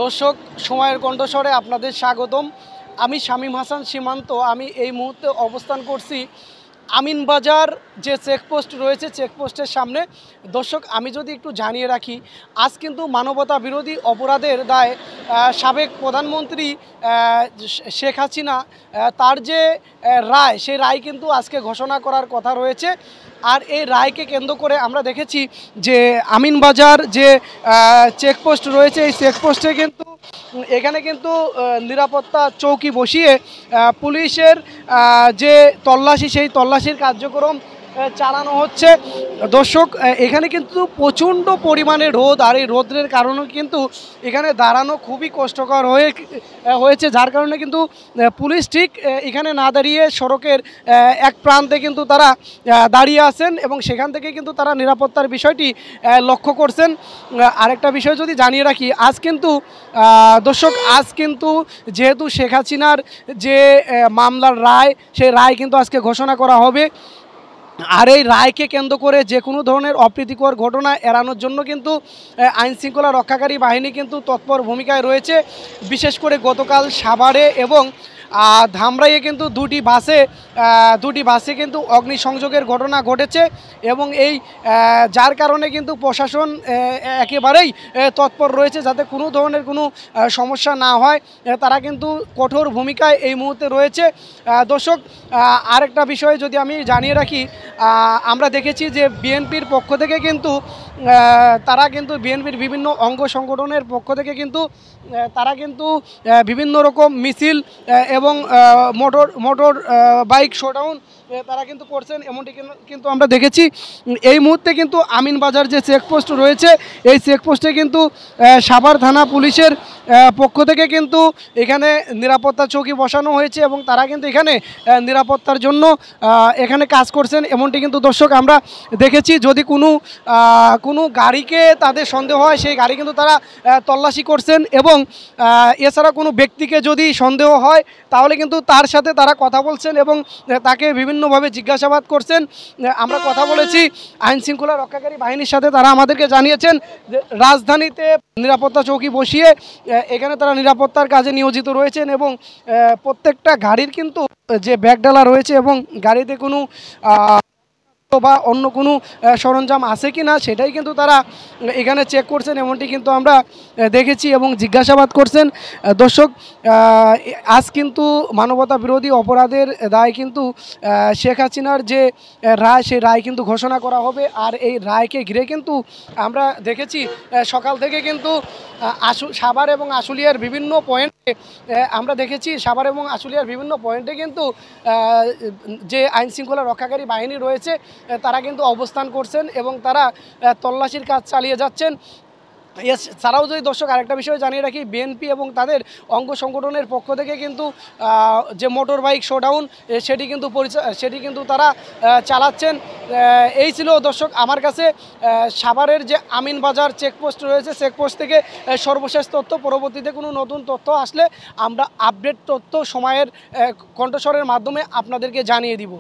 দর্শক সময়ের কণ্ঠস্বরে আপনাদের স্বাগতম। আমি শামীম হাসান সীমান্ত। আমি এই মুহূর্তে অবস্থান করছি আমিনবাজার যে চেকপোস্ট রয়েছে, চেকপোস্টের সামনে। দর্শক, আমি যদি একটু জানিয়ে রাখি, আজ কিন্তু মানবতা বিরোধী অপরাধের দায়ে সাবেক প্রধানমন্ত্রী শেখ হাসিনা তার যে রায়, সেই রায় কিন্তু আজকে ঘোষণা করার কথা রয়েছে। আর এই রায়কে কেন্দ্র করে আমরা দেখেছি যে আমিনবাজার যে চেকপোস্ট রয়েছে, এই চেকপোস্টে কিন্তু এখানে কিন্তু নিরাপত্তা চৌকি বসিয়ে পুলিশের যে তল্লাশি, সেই তল্লাশির কার্যক্রম চালানো হচ্ছে। দর্শক, এখানে কিন্তু প্রচণ্ড পরিমাণে রোদ, আর এই রোদের কারণে কিন্তু এখানে দাঁড়ানো খুবই কষ্টকর হয়েছে, যার কারণে কিন্তু পুলিশ ঠিক এখানে না দাঁড়িয়ে সড়কের এক প্রান্তে কিন্তু তারা দাঁড়িয়ে আছেন এবং সেখান থেকে কিন্তু তারা নিরাপত্তার বিষয়টি লক্ষ্য করছেন। আরেকটা বিষয় যদি জানিয়ে রাখি, আজ কিন্তু দর্শক, আজ কিন্তু যেহেতু শেখ হাসিনার যে মামলার রায়, সেই রায় কিন্তু আজকে ঘোষণা করা হবে। আর এই রায়কে কেন্দ্র করে যে কোনো ধরনের অপ্রীতিকর ঘটনা এড়ানোর জন্য কিন্তু আইনশৃঙ্খলা রক্ষাকারী বাহিনী কিন্তু তৎপর ভূমিকায় রয়েছে। বিশেষ করে গতকাল সাভারে এবং ধামরাইয়ে কিন্তু দুটি বাসে কিন্তু অগ্নিসংযোগের ঘটনা ঘটেছে এবং এই যার কারণে কিন্তু প্রশাসন একেবারেই তৎপর রয়েছে যাতে কোনো ধরনের কোনো সমস্যা না হয়। তারা কিন্তু কঠোর ভূমিকায় এই মুহূর্তে রয়েছে। দর্শক, আরেকটা বিষয় যদি আমি জানিয়ে রাখি, আমরা দেখেছি যে বিএনপির পক্ষ থেকে কিন্তু তারা কিন্তু বিএনপির বিভিন্ন অঙ্গ সংগঠনের পক্ষ থেকে কিন্তু তারা কিন্তু বিভিন্ন রকম মিছিল এবং মোটর বাইক শোডাউন তারা কিন্তু করছেন, এমনটি কিন্তু আমরা দেখেছি। এই মুহূর্তে কিন্তু আমিনবাজার যে চেকপোস্ট রয়েছে, এই চেকপোস্টে কিন্তু সাভার থানা পুলিশের পক্ষ থেকে কিন্তু এখানে নিরাপত্তা চৌকি বসানো হয়েছে এবং তারা কিন্তু এখানে নিরাপত্তার জন্য এখানে কাজ করছেন, এমনটি কিন্তু দর্শক আমরা দেখেছি। যদি কোনো গাড়িকে তাদের সন্দেহ হয়, সেই গাড়ি কিন্তু তারা তল্লাশি করছেন এবং এছাড়া কোনো ব্যক্তিকে যদি সন্দেহ হয় তাহলে কিন্তু তার সাথে তারা কথা বলছেন এবং তাকে বিভিন্নভাবে জিজ্ঞাসাবাদ করছেন। আমরা কথা বলেছি আইনশৃঙ্খলা রক্ষাকারী বাহিনীর সাথে, তারা আমাদেরকে জানিয়েছেন যে রাজধানীতে নিরাপত্তা চৌকি বসিয়ে এখানে তারা নিরাপত্তার কাজে নিয়োজিত রয়েছেন এবং প্রত্যেকটা গাড়ির কিন্তু যে ব্যাগডালা রয়েছে এবং গাড়িতে কোনো বা অন্য কোনো সরঞ্জাম আছে কি না সেটাই কিন্তু তারা এখানে চেক করছেন, এমনটি কিন্তু আমরা দেখেছি এবং জিজ্ঞাসাবাদ করছেন। দর্শক, আজ কিন্তু মানবতা বিরোধী অপরাধের দায় কিন্তু শেখ হাসিনার যে রায়, সেই রায় কিন্তু ঘোষণা করা হবে। আর এই রায়কে ঘিরে কিন্তু আমরা দেখেছি সকাল থেকে কিন্তু সাভার এবং আশুলিয়ার বিভিন্ন পয়েন্টে আমরা দেখেছি সাভার এবং আশুলিয়ার বিভিন্ন পয়েন্টে কিন্তু যে আইনশৃঙ্খলা রক্ষাকারী বাহিনী রয়েছে তারা কিন্তু অবস্থান করছেন এবং তারা তল্লাশির কাজ চালিয়ে যাচ্ছেন। এছাড়াও যদি দর্শক আরেকটা বিষয় জানিয়ে রাখি, বিএনপি এবং তাদের অঙ্গ সংগঠনের পক্ষ থেকে কিন্তু যে মোটর বাইক শোডাউন সেটি কিন্তু তারা চালাচ্ছেন। এই ছিল দর্শক আমার কাছে সাভারের যে আমিনবাজার চেকপোস্ট রয়েছে, চেকপোস্ট থেকে সর্বশেষ তথ্য। পরবর্তীতে কোনো নতুন তথ্য আসলে আমরা আপডেট তথ্য সময়ের কণ্ঠস্বরের মাধ্যমে আপনাদেরকে জানিয়ে দিব।